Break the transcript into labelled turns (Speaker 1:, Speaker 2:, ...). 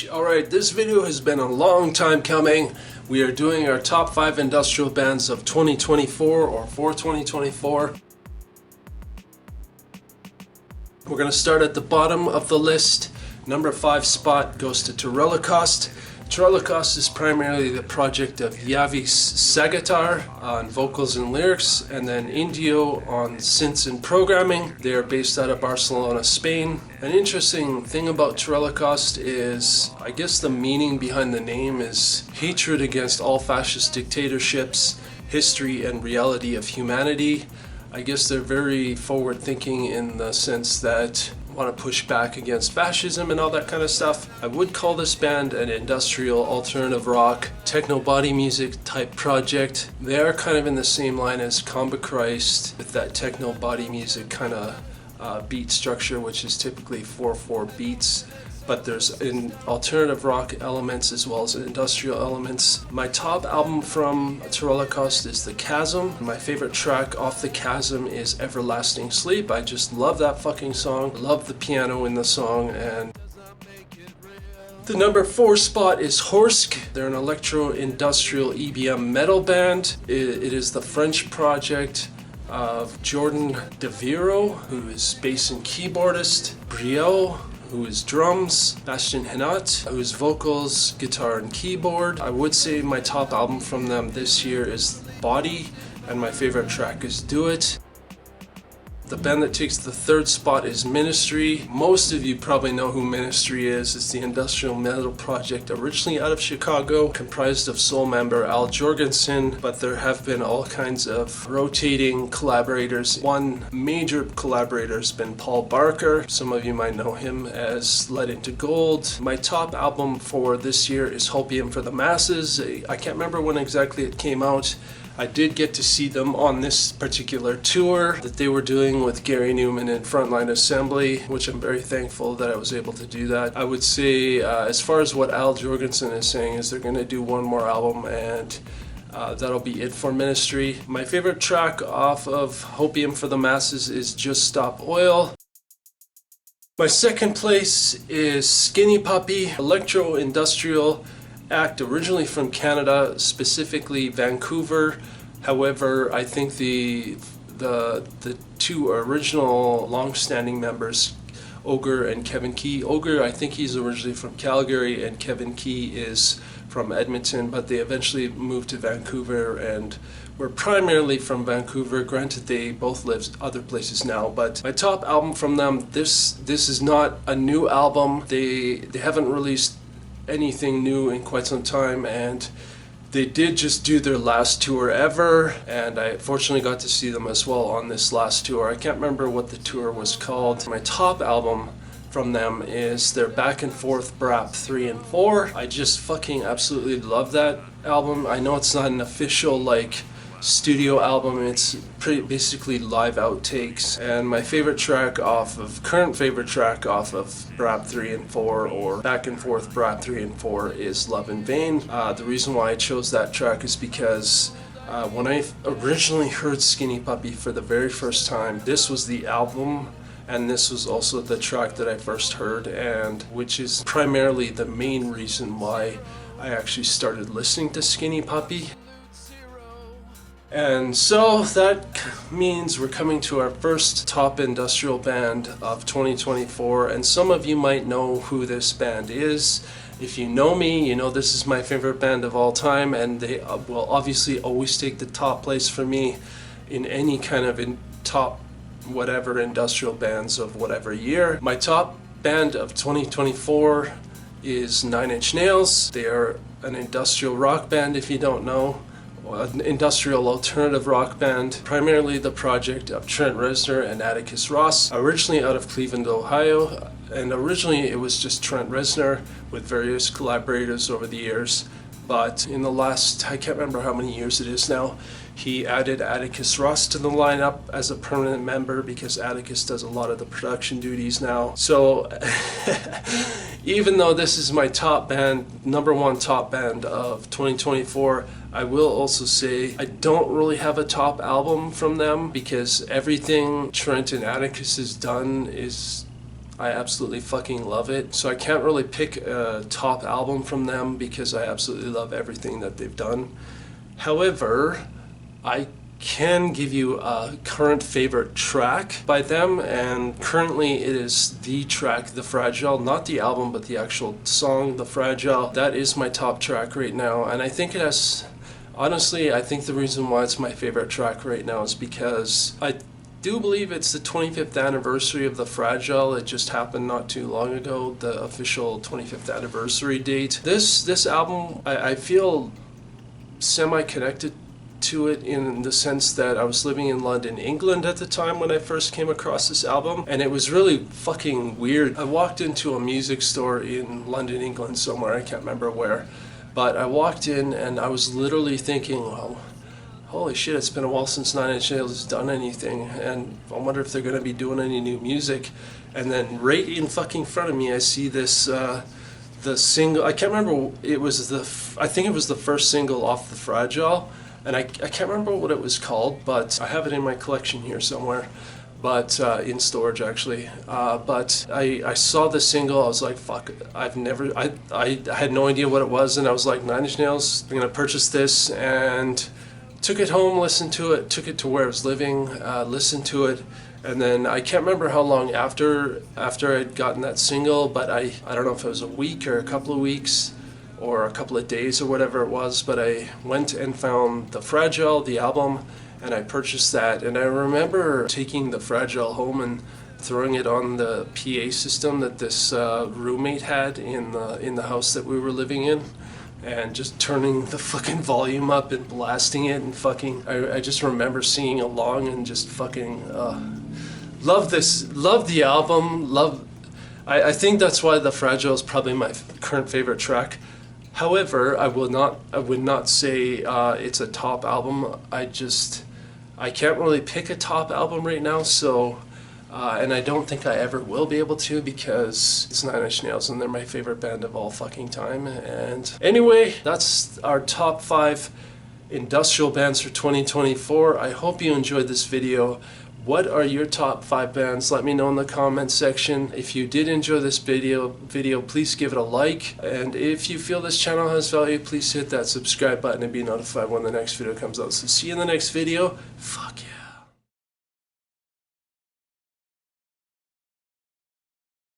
Speaker 1: Twitch. Alright, this video has been a long time coming. We are doing our top 5 industrial bands of 2024 or for 2024. We're going to start at the bottom of the list. Number 5 spot goes to Terell Cost. Terell Cost is primarily the project of Yavis Sagatar on vocals and lyrics, and then Indio on synths and programming. They are based out of Barcelona, Spain. An interesting thing about Terell Cost is, I guess the meaning behind the name is hatred against all fascist dictatorships, history and reality of humanity. I guess they're very forward thinking in the sense that want to push back against fascism and all that kind of stuff. I would call this band an industrial alternative rock, techno body music type project. They are kind of in the same line as Combat Christ with that techno body music kind of beat structure, which is typically 4/4 beats. But there's alternative rock elements as well as industrial elements. My top album from Terell Cost is The Chasm. My favorite track off The Chasm is Everlasting Sleep. I just love that fucking song. Love the piano in the song. And the number 4 spot is Horsk. They're an electro-industrial EBM metal band. It is the French project of Jordan DeViro, who is bass and keyboardist, Brielle, who is drums, Bastien Henot, who is vocals, guitar and keyboard. I would say my top album from them this year is Body, and my favorite track is Do It. The band that takes the 3rd spot is Ministry. Most of you probably know who Ministry is. It's the industrial metal project originally out of Chicago, comprised of soul member Al Jorgensen, but there have been all kinds of rotating collaborators. One major collaborator has been Paul Barker. Some of you might know him as Let Into Gold. My top album for this year is Hopium for the Masses. I can't remember when exactly it came out. I did get to see them on this particular tour that they were doing with Gary Newman and Frontline Assembly, which I'm very thankful that I was able to do that. I would say, as far as what Al Jorgensen is saying, is they're going to do one more album, and that'll be it for Ministry. My favorite track off of Hopium for the Masses is Just Stop Oil. My second place is Skinny Puppy, electro-industrial act originally from Canada, specifically Vancouver. However, I think the 2 original long-standing members, Ogre and Kevin Key. Ogre, I think he's originally from Calgary, and Kevin Key is from Edmonton, but they eventually moved to Vancouver and were primarily from Vancouver. Granted, they both live other places now, but my top album from them, this is not a new album. They haven't released anything new in quite some time, and they did just do their last tour ever, and I fortunately got to see them as well on this last tour. I can't remember what the tour was called. My top album from them is their Back and Forth BRAP 3 and 4. I just fucking absolutely love that album. I know it's not an official studio album, it's pretty basically live outtakes, and my current favorite track off of BRAP 3 and 4 or Back and Forth BRAP 3 and 4 is Love in Vain. The reason why I chose that track is because when I originally heard Skinny Puppy for the very first time, this was the album, and this was also the track that I first heard, and which is primarily the main reason why I actually started listening to Skinny Puppy. And so that means we're coming to our first top industrial band of 2024, and some of you might know who this band is. If you know me, you know this is my favorite band of all time, and they will obviously always take the top place for me in any kind of top whatever industrial bands of whatever year. My top band of 2024 is 9 Inch Nails. They are an industrial rock band, if you don't know. An industrial alternative rock band, primarily the project of Trent Reznor and Atticus Ross, originally out of Cleveland, Ohio, and originally it was just Trent Reznor with various collaborators over the years, but in the last, I can't remember how many years it is now, he added Atticus Ross to the lineup as a permanent member because Atticus does a lot of the production duties now. So even though this is my top band, number 1 top band of 2024, I will also say I don't really have a top album from them because everything Trent and Atticus has done is I absolutely fucking love it. So I can't really pick a top album from them because I absolutely love everything that they've done. However, I can give you a current favorite track by them, and currently it is the track The Fragile, not the album but the actual song The Fragile. That is my top track right now, and I think it has, honestly, I think the reason why it's my favorite track right now is because I do believe it's the 25th anniversary of The Fragile. It just happened not too long ago, the official 25th anniversary date. This album, I feel semi-connected to it in the sense that I was living in London, England at the time when I first came across this album, and it was really fucking weird. I walked into a music store in London, England somewhere, I can't remember where, but I walked in and I was literally thinking, well, holy shit, it's been a while since Nine Inch Nails has done anything, and I wonder if they're going to be doing any new music. And then right in fucking front of me I see this the single, I can't remember, it was I think it was the first single off The Fragile, and I can't remember what it was called, but I have it in my collection here somewhere, but in storage actually. But I saw the single, I was like, fuck, I had no idea what it was, and I was like, Nine Inch Nails, I'm gonna purchase this, and took it home, listened to it, took it to where I was living, listened to it, and then I can't remember how long after I'd gotten that single, but I don't know if it was a week or a couple of weeks, or a couple of days or whatever it was, but I went and found The Fragile, the album, and I purchased that. And I remember taking The Fragile home and throwing it on the PA system that this roommate had in the house that we were living in, and just turning the fucking volume up and blasting it, and fucking, I just remember singing along and just fucking love the album, I think that's why The Fragile is probably my current favorite track. However, I would not say it's a top album. I can't really pick a top album right now, so and I don't think I ever will be able to, because it's Nine Inch Nails and they're my favorite band of all fucking time. And anyway, that's our top 5 industrial bands for 2024. I hope you enjoyed this video. What are your top 5 bands? Let me know in the comments section. If you did enjoy this video, please give it a like. And if you feel this channel has value, please hit that subscribe button and be notified when the next video comes out. So see you in the next video. Fuck yeah.